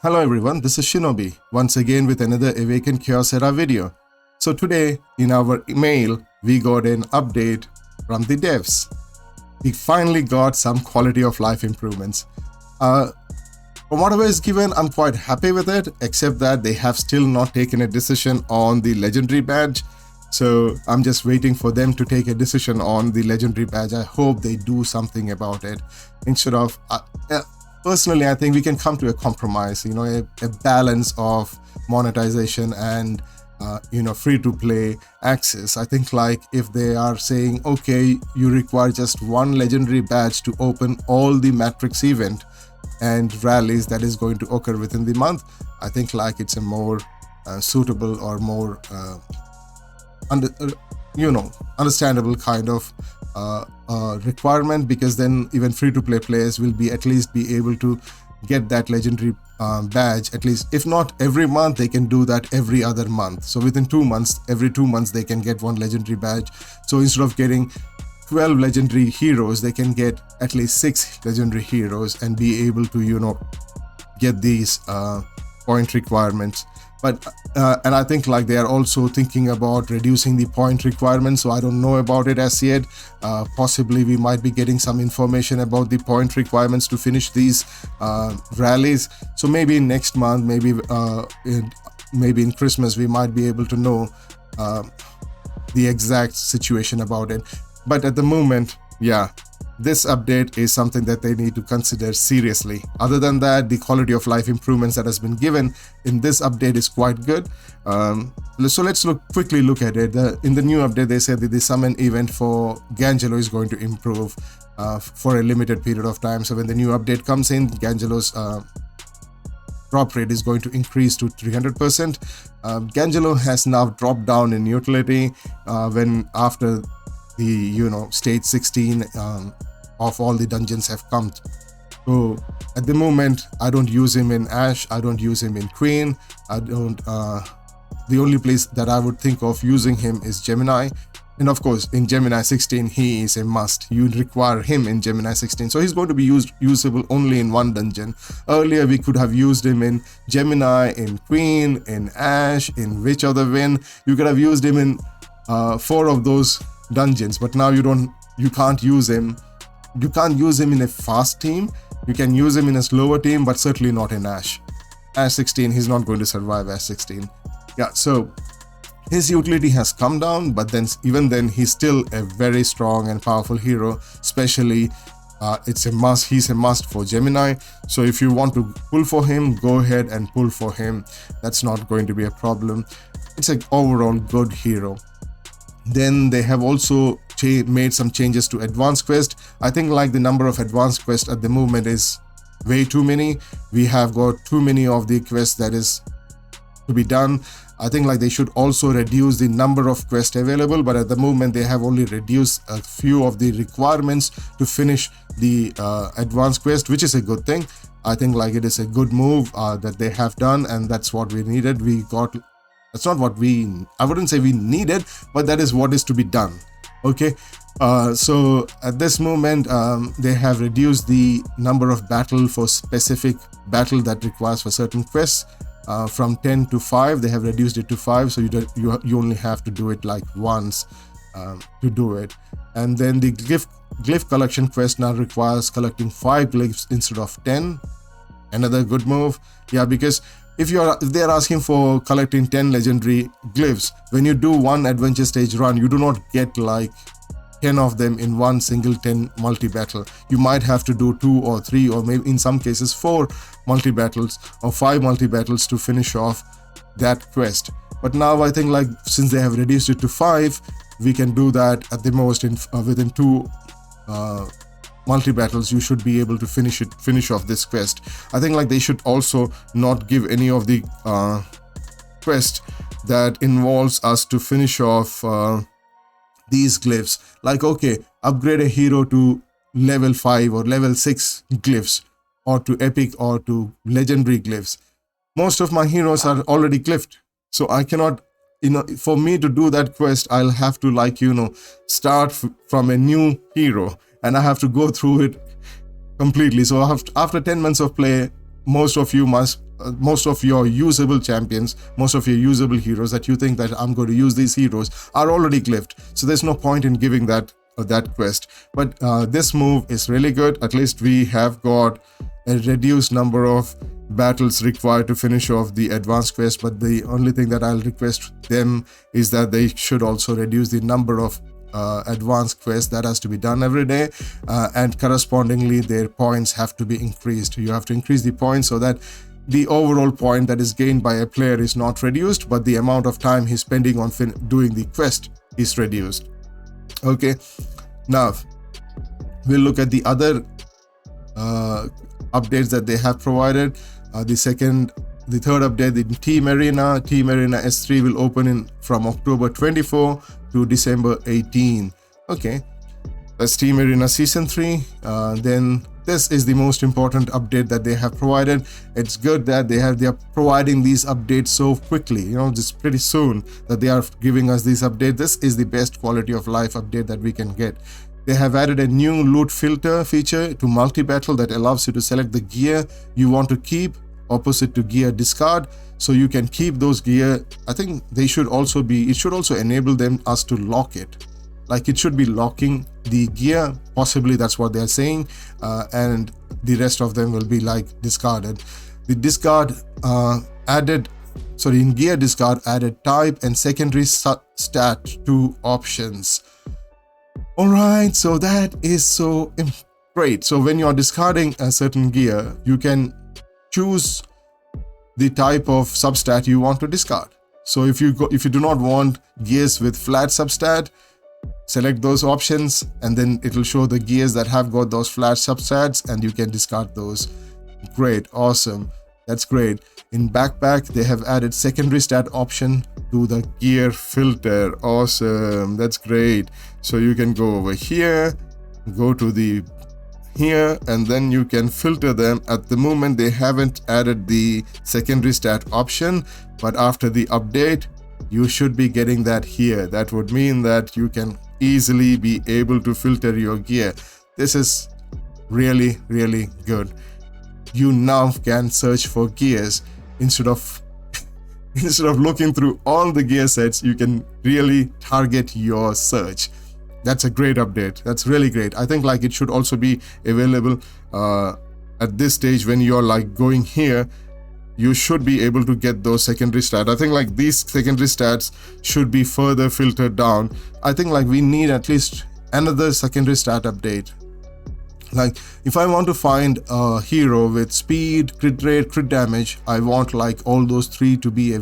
Hello everyone, this is Shinobi, once again with another Awaken Chaos Era video. So today, in our email, we got an update from the devs. We finally got some quality of life improvements. From whatever is given, I'm quite happy with it, except that they have still not taken a decision on the legendary badge. So I'm just waiting for them to take a decision on the legendary badge. I hope they do something about it instead of... Personally, I think we can come to a compromise, a balance of monetization and, free-to-play access. I think like if they are saying, okay, you require just one legendary badge to open all the Matrix event and rallies that is going to occur within the month, I think like it's a more suitable or more, understandable kind of requirement, because then even free-to-play players will be at least be able to get that legendary badge, at least if not every month, they can do that every other month. So within 2 months, every 2 months they can get one legendary badge. So instead of getting 12 legendary heroes, they can get at least 6 legendary heroes and be able to get these point requirements. But and I think like they are also thinking about reducing the point requirements, so I don't know about it as yet. Possibly we might be getting some information about the point requirements to finish these rallies. So maybe next month, maybe in Christmas, we might be able to know the exact situation about it. But at the moment, yeah, this update is something that they need to consider seriously. Other than that, the quality of life improvements that has been given in this update is quite good. So let's quickly look at it. In the new update, they said that the summon event for Gangelo is going to improve for a limited period of time. So when the new update comes in, Gangelo's drop rate is going to increase to 300%. Gangelo has now dropped down in utility when after the stage 16 of all the dungeons have come. So at the moment, I don't use him in Ash, I don't use him in Queen, the only place that I would think of using him is Gemini. And of course, in Gemini 16, he is a must. You require him in Gemini 16. So he's going to be usable only in one dungeon. Earlier, we could have used him in Gemini, in Queen, in Ash, in which other win. You could have used him in 4 of those dungeons, but now you can't use him. You can't use him in a fast team. You can use him in a slower team, but certainly not in Ash. Ash 16, he's not going to survive Ash 16. Yeah, so his utility has come down, but then even then, he's still a very strong and powerful hero. Especially, it's a must. He's a must for Gemini. So if you want to pull for him, go ahead and pull for him. That's not going to be a problem. It's an overall good hero. Then they have also made some changes to advanced quest. I think like the number of advanced quests at the moment is way too many. We have got too many of the quests that is to be done. I think like they should also reduce the number of quests available, but at the moment they have only reduced a few of the requirements to finish the advanced quest, which is a good thing. I think like it is a good move that they have done, and that's what we needed. That's not what I wouldn't say we needed, but that is what is to be done. Okay, so at this moment, they have reduced the number of battle for specific battle that requires for certain quests from 10 to 5. They have reduced it to 5, so you only have to do it like once to do it. And then the glyph collection quest now requires collecting 5 glyphs instead of 10. Another good move, yeah, because if they're asking for collecting 10 legendary glyphs, when you do one adventure stage run, you do not get like 10 of them in one single 10 multi-battle. You might have to do 2 or 3 or maybe in some cases 4 multi-battles or 5 multi-battles to finish off that quest. But now I think like since they have reduced it to 5, we can do that at the most within 2 multi-battles. You should be able to finish off this quest. I think like they should also not give any of the quest that involves us to finish off these glyphs. Like, okay, upgrade a hero to level 5 or level 6 glyphs, or to epic or to legendary glyphs. Most of my heroes are already glyphed, so I cannot, for me to do that quest, I'll have to start from a new hero, and I have to go through it completely. So after 10 months of play, most of you must most of your usable champions, most of your usable heroes that you think that I'm going to use these heroes are already glyphed. So there's no point in giving that quest. But this move is really good. At least we have got a reduced number of battles required to finish off the advanced quest. But the only thing that I'll request them is that they should also reduce the number of advanced quests that has to be done every day, and correspondingly their points have to be increased. You have to increase the points so that the overall point that is gained by a player is not reduced, but the amount of time he's spending on doing the quest is reduced. Okay, now we'll look at the other updates that they have provided. The third update, the Team Arena S3 will open from October 24 to December 18. Okay, that's Team Arena Season 3. Then this is the most important update that they have provided. It's good that they are providing these updates so quickly, just pretty soon that they are giving us these updates. This is the best quality of life update that we can get. They have added a new loot filter feature to multi-battle that allows you to select the gear you want to keep opposite to gear discard, so you can keep those gear. I think it should also enable us to lock it. Like it should be locking the gear, possibly that's what they're saying, and the rest of them will be like discarded. The discard in gear discard added type and secondary stat to options. Alright, so that is so great. So when you're discarding a certain gear, you can choose the type of substat you want to discard. So if you do not want gears with flat substat, select those options and then it will show the gears that have got those flat substats and you can discard those. Great, awesome, that's great. In backpack, they have added secondary stat option to the gear filter. Awesome, that's great. So you can go over here, go to here, and then you can filter them. At the moment they haven't added the secondary stat option, but after the update you should be getting that here. That would mean that you can easily be able to filter your gear. This is really, really good. You now can search for gears instead of looking through all the gear sets. You can really target your search. That's a great update. That's really great. I think like it should also be available at this stage. When you're like going here, you should be able to get those secondary stats. I think like these secondary stats should be further filtered down. I think like we need at least another secondary stat update. Like if I want to find a hero with speed, crit rate, crit damage, I want like all those three to be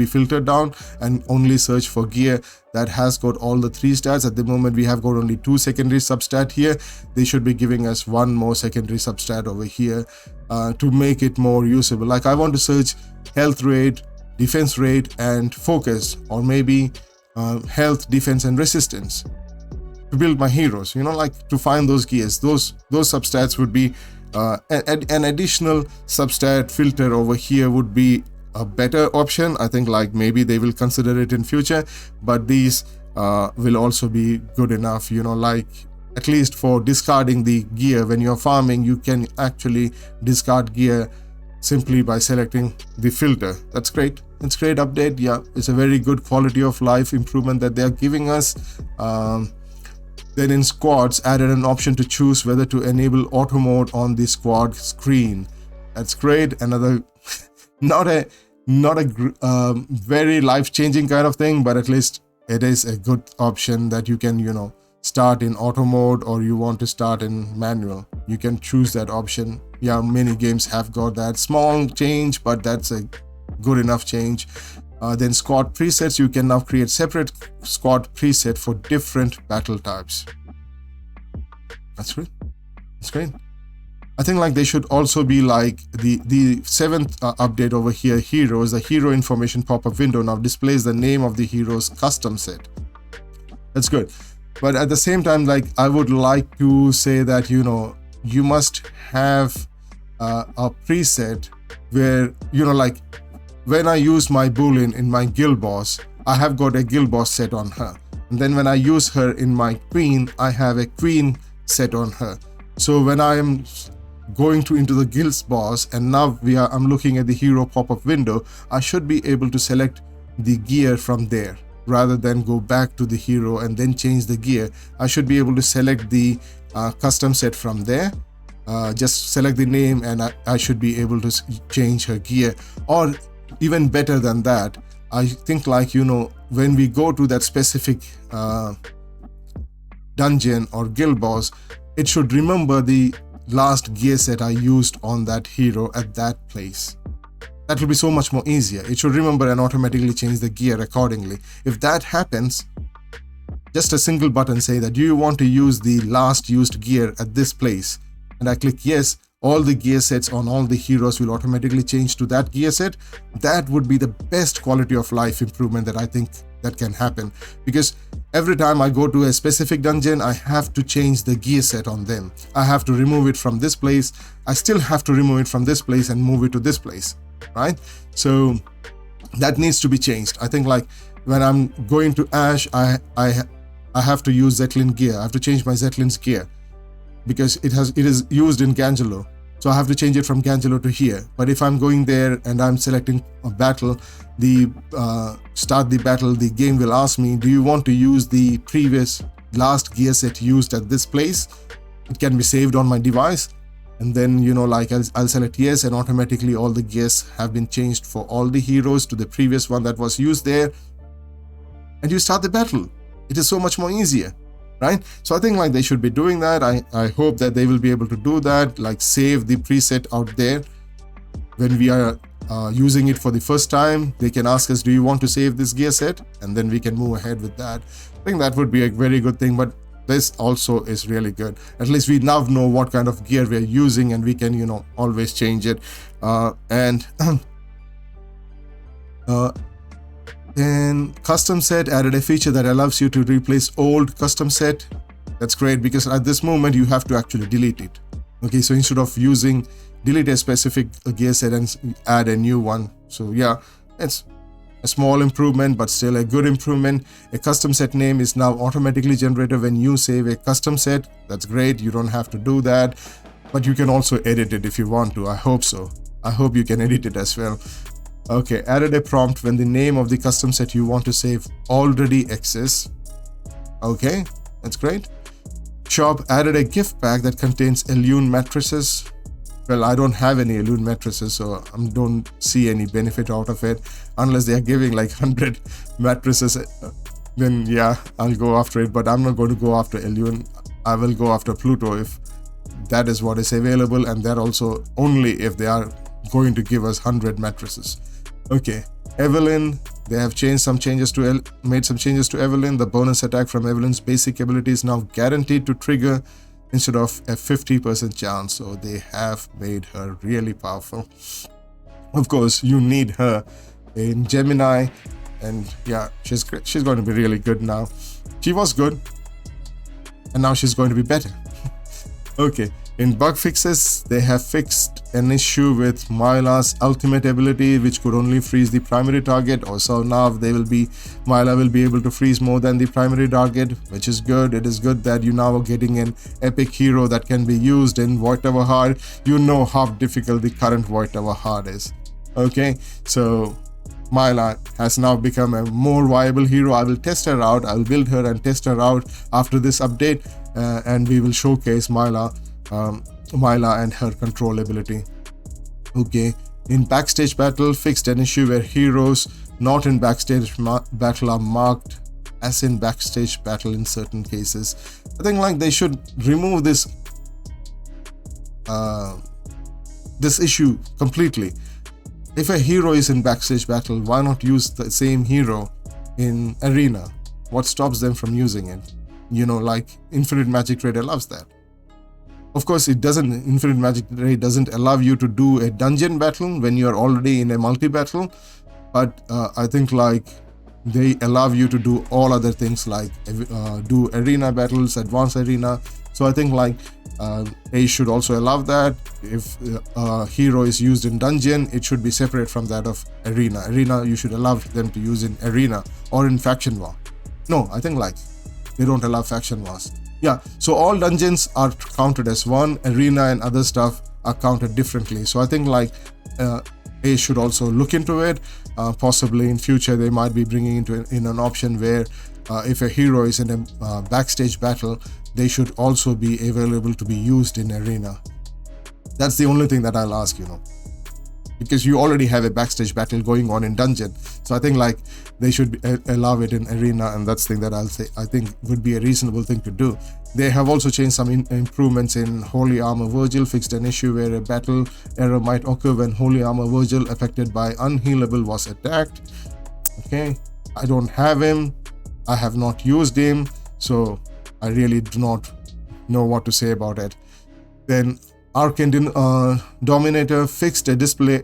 filtered down and only search for gear that has got all the three stats. At the moment we have got only two secondary substat here. They should be giving us one more secondary substat over here to make it more usable. Like I want to search health rate, defense rate and focus, or maybe health, defense and resistance to build my heroes, like to find those gears. Those substats would be an additional substat filter over here would be a better option. I think like maybe they will consider it in future, but these will also be good enough, like at least for discarding the gear. When you're farming, you can actually discard gear simply by selecting the filter. That's great. It's a great update. Yeah, it's a very good quality of life improvement that they are giving us. Then in squads, added an option to choose whether to enable auto mode on the squad screen. That's great. Another not a very life-changing kind of thing, but at least it is a good option that you can start in auto mode, or you want to start in manual. You can choose that option. Yeah, many games have got that small change, but that's a good enough change. Then squad presets, you can now create separate squad preset for different battle types. That's great. That's great. I think like they should also be like the seventh update over here, heroes. The hero information pop-up window now displays the name of the hero's custom set. That's good. But at the same time, like I would like to say that you must have a preset where like when I use my Boolean in my guild boss, I have got a guild boss set on her. And then when I use her in my queen, I have a queen set on her. So when going into the guild's boss, and now I'm looking at the hero pop-up window, I should be able to select the gear from there rather than go back to the hero and then change the gear. I should be able to select the custom set from there. Just select the name and I should be able to change her gear. Or even better than that, I think, like, when we go to that specific dungeon or guild boss, it should remember the last gear set I used on that hero at that place. That will be so much more easier. It should remember and automatically change the gear accordingly. If that happens, just a single button say that, do you want to use the last used gear at this place? And I click yes, all the gear sets on all the heroes will automatically change to that gear set. That would be the best quality of life improvement that I think that can happen, because every time I go to a specific dungeon, I have to change the gear set on them. I have to remove it from this place. I still have to remove it from this place and move it to this place, right? So that needs to be changed. I think, like, when I'm going to Ash, I have to use Zetlin gear. I have to change my Zetlin's gear because it is used in Gangelo. So I have to change it from Gangelo to here. But if I'm going there and I'm selecting a battle, start the battle, the game will ask me, do you want to use the previous last gear set used at this place? It can be saved on my device. And then, like, I'll select yes, and automatically all the gears have been changed for all the heroes to the previous one that was used there. And you start the battle. It is so much more easier, right? So I think, like, they should be doing that. I hope that they will be able to do that, like save the preset out there. When we are using it for the first time, they can ask us, do you want to save this gear set? And then we can move ahead with that. I think that would be a very good thing, but this also is really good. At least we now know what kind of gear we're using, and we can, always change it. Then custom set added a feature that allows you to replace old custom set. That's great, because at this moment you have to actually delete it. Okay, so instead of delete a specific gear set and add a new one. So yeah, it's a small improvement, but still a good improvement. A custom set name is now automatically generated when you save a custom set. That's great. You don't have to do that, but you can also edit it if you want to. I hope so. I hope you can edit it as well. Okay, added a prompt when the name of the custom set you want to save already exists. Okay, that's great. Shop added a gift pack that contains Elune mattresses. Well, I don't have any Elune mattresses, so I don't see any benefit out of it. Unless they are giving like 100 mattresses, then yeah, I'll go after it. But I'm not going to go after Elune. I will go after Pluto if that is what is available, and that also only if they are going to give us 100 mattresses. Okay, Evelyn, they have made some changes to Evelyn. The bonus attack from Evelyn's basic ability is now guaranteed to trigger instead of a 50% chance. So they have made her really powerful. Of course, you need her in Gemini, and yeah, she's great. She's going to be really good now. She was good, and now she's going to be better. Okay, in bug fixes, they have fixed an issue with Myla's ultimate ability, which could only freeze the primary target. Also now Myla will be able to freeze more than the primary target, which is good. It is good that you now are getting an epic hero that can be used in Void Tower Hard. You know how difficult the current Void Tower Hard is. Okay, so Myla has now become a more viable hero. I will test her out. I will build her and test her out after this update, and we will showcase Myla and her control ability. Okay, in backstage battle, fixed an issue where heroes not in backstage battle are marked as in backstage battle in certain cases. I think, like, they should remove this issue completely. If a hero is in backstage battle, why not use the same hero in arena? What stops them from using it? Like Infinite Magic Ray allows that. Of course, Infinite Magic Ray doesn't allow you to do a dungeon battle when you are already in a multi-battle, but I think, like, they allow you to do all other things, like do arena battles, advanced arena. So I think, like, they should also allow that. If a hero is used in dungeon, it should be separate from that of arena. Arena, you should allow them to use in arena or in faction war. No, I think, like, they don't allow faction wars. Yeah, so all dungeons are counted as one. Arena and other stuff are counted differently. So I think like A should also look into it. Possibly in future they might be bringing in an option where if a hero is in a backstage battle, they should also be available to be used in arena. That's the only thing that I'll ask, because you already have a backstage battle going on in dungeon. So I think like they should allow it in arena, and that's the thing that I'll say I think would be a reasonable thing to do. They have also changed some improvements in Holy Armor Virgil, fixed an issue where a battle error might occur when Holy Armor Virgil affected by unhealable was attacked. Okay, I don't have him, I have not used him, so I really do not know what to say about it. Then Arcane Dominator fixed a display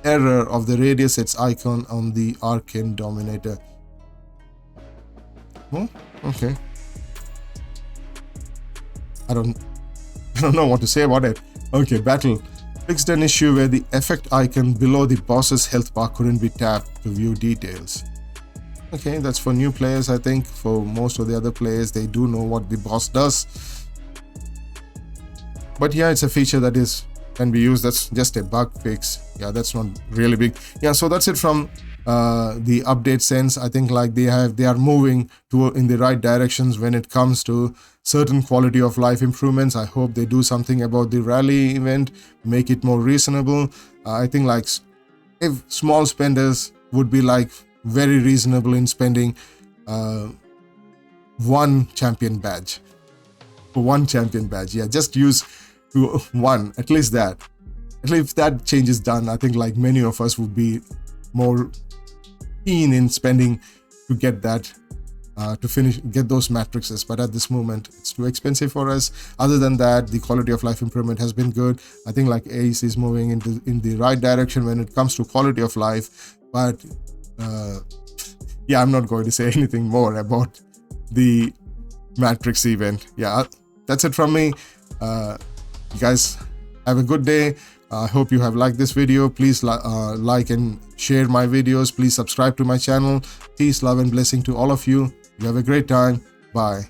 error of the radius its icon on the Arcane Dominator. Oh, okay. I don't know what to say about it. Okay, battle. Fixed an issue where the effect icon below the boss's health bar couldn't be tapped to view details. Okay, that's for new players. I think for most of the other players, they do know what the boss does. But yeah, it's a feature that can be used. That's just a bug fix. Yeah, that's not really big. Yeah, so that's it from the update sense. I think like they are moving in the right directions when it comes to certain quality of life improvements. I hope they do something about the rally event, make it more reasonable. I think like if small spenders would be like very reasonable in spending one champion badge. One champion badge, yeah, just use one, at least that. At least if that change is done, I think like many of us would be more keen in spending to get that, get those matrices. But at this moment, it's too expensive for us. Other than that, the quality of life improvement has been good. I think like ACE is moving in the right direction when it comes to quality of life. But yeah, I'm not going to say anything more about the Matrix event. Yeah, that's it from me. You guys have a good day. I hope you have liked this video. Please like and share my videos. Please subscribe to my channel. Peace, love, and blessing to all of you. You have a great time. Bye.